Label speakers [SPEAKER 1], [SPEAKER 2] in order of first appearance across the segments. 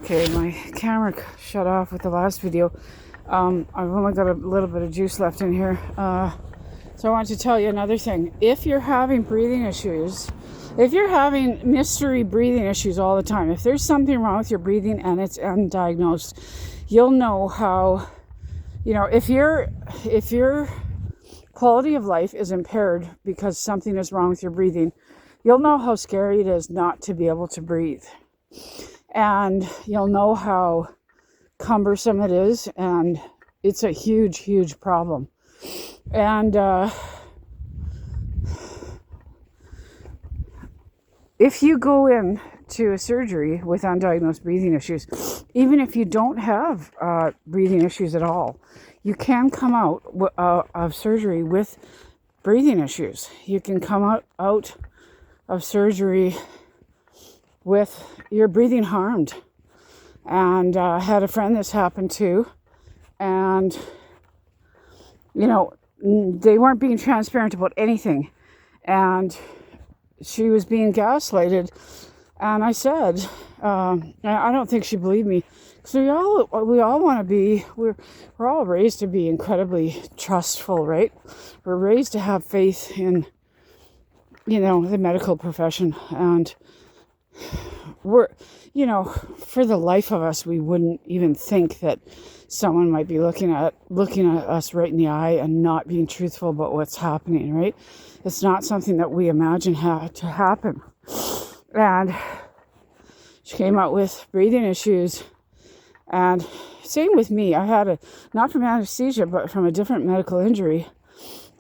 [SPEAKER 1] Okay, my camera shut off with the last video. I've only got a little bit of juice left in here. So I want to tell you another thing. If you're having breathing issues, if you're having mystery breathing issues all the time, if there's something wrong with your breathing and it's undiagnosed, you'll know how, if your quality of life is impaired because something is wrong with your breathing, you'll know how scary it is not to be able to breathe. And you'll know how cumbersome it is, and it's a huge, huge problem. And if you go in to a surgery with undiagnosed breathing issues, even if you don't have breathing issues at all, you can come out of surgery with breathing issues. You can come out of surgery with your breathing harmed. And I had a friend this happened to, and they weren't being transparent about anything, and she was being gaslighted. And I said, I don't think she believed me, because we all want to be, we're all raised to be incredibly trustful, right? We're raised to have faith in the medical profession, and we're, for the life of us, we wouldn't even think that someone might be looking at us right in the eye and not being truthful about what's happening, right? It's not something that we imagine to happen. And she came out with breathing issues, and same with me. I had not from anesthesia, but from a different medical injury,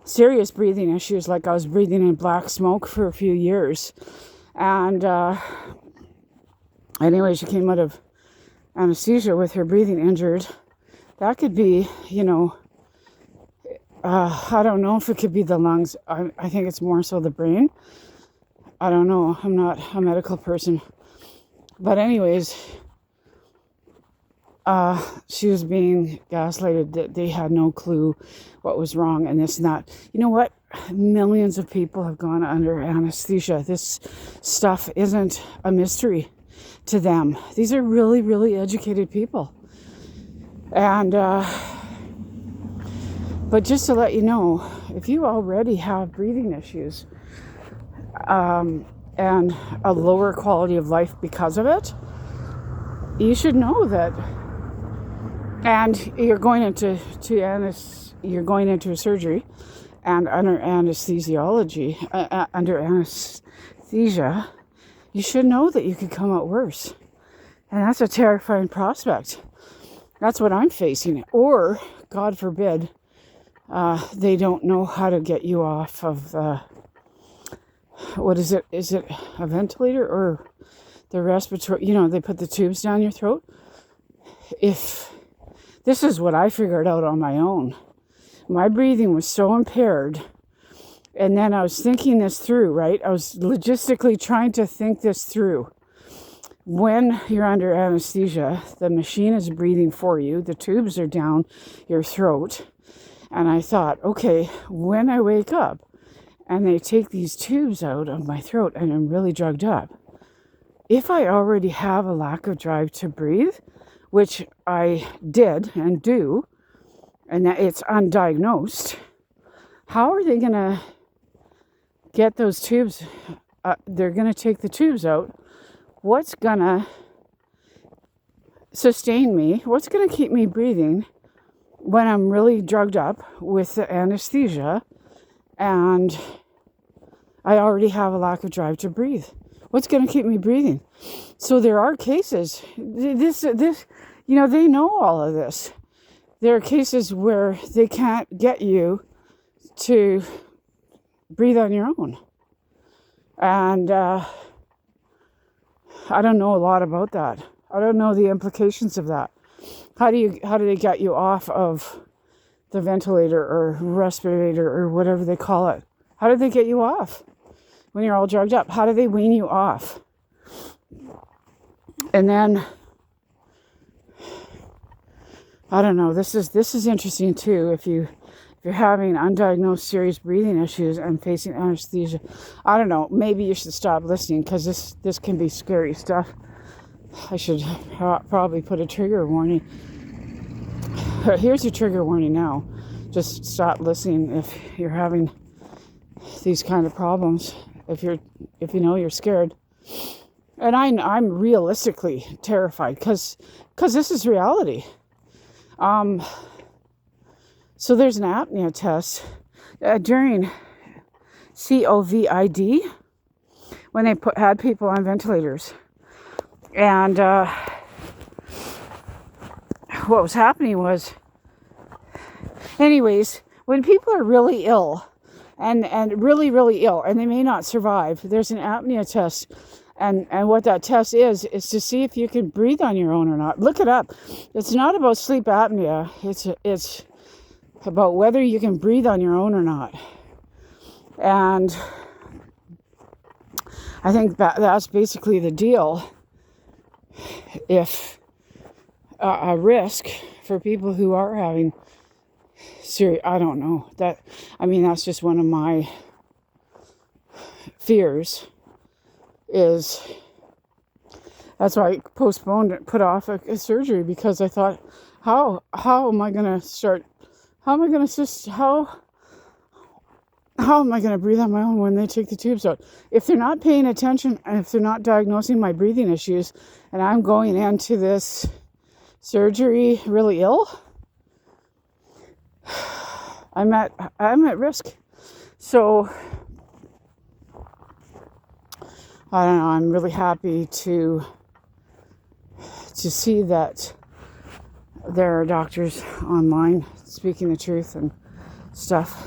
[SPEAKER 1] serious breathing issues, like I was breathing in black smoke for a few years. And anyway, she came out of anesthesia with her breathing injured. That could be, I don't know if it could be the lungs. I think it's more so the brain. I don't know. I'm not a medical person. But anyways, she was being gaslighted that they had no clue what was wrong and this and that. You know what? Millions of people have gone under anesthesia. This stuff isn't a mystery to them. These are really, really educated people. And, but just to let you know, if you already have breathing issues, and a lower quality of life because of it, you should know that. And you're going into a surgery, and under anesthesiology, under anesthesia, you should know that you could come out worse. And that's a terrifying prospect. That's what I'm facing. Or, God forbid, they don't know how to get you off of what is it? Is it a ventilator or the respiratory? They put the tubes down your throat. If this is what I figured out on my own. My breathing was so impaired. And then I was thinking this through, right? I was logistically trying to think this through. When you're under anesthesia, the machine is breathing for you. The tubes are down your throat. And I thought, okay, when I wake up and they take these tubes out of my throat and I'm really drugged up, if I already have a lack of drive to breathe, which I did and do, and that it's undiagnosed, how are they going to get those tubes? They're going to take the tubes out. What's going to sustain me? What's going to keep me breathing when I'm really drugged up with the anesthesia and I already have a lack of drive to breathe? What's going to keep me breathing? So there are cases, they know all of this. There are cases where they can't get you to breathe on your own. And I don't know a lot about that. I don't know the implications of that. How do they get you off of the ventilator or respirator or whatever they call it? How do they get you off when you're all drugged up? How do they wean you off? And then, I don't know, this is interesting too. If you're having undiagnosed serious breathing issues and facing anesthesia, I don't know, maybe you should stop listening, because this can be scary stuff. I should probably put a trigger warning. Here's your trigger warning now. Just stop listening if you're having these kind of problems. If you know you're scared. And I'm realistically terrified because this is reality. So there's an apnea test during COVID when they had people on ventilators. And what was happening was, anyways, when people are really ill and really, really ill and they may not survive, there's an apnea test. And what that test is to see if you can breathe on your own or not. Look it up. It's not about sleep apnea. It's about whether you can breathe on your own or not. And I think that's basically the deal. If a risk for people who are having serious, I don't know. That's just one of my fears. That's why I postponed it, put off a surgery, because I thought, how am I going to start? How am I going to breathe on my own when they take the tubes out? If they're not paying attention and if they're not diagnosing my breathing issues and I'm going into this surgery really ill, I'm at risk. So I don't know, I'm really happy to see that there are doctors online speaking the truth and stuff.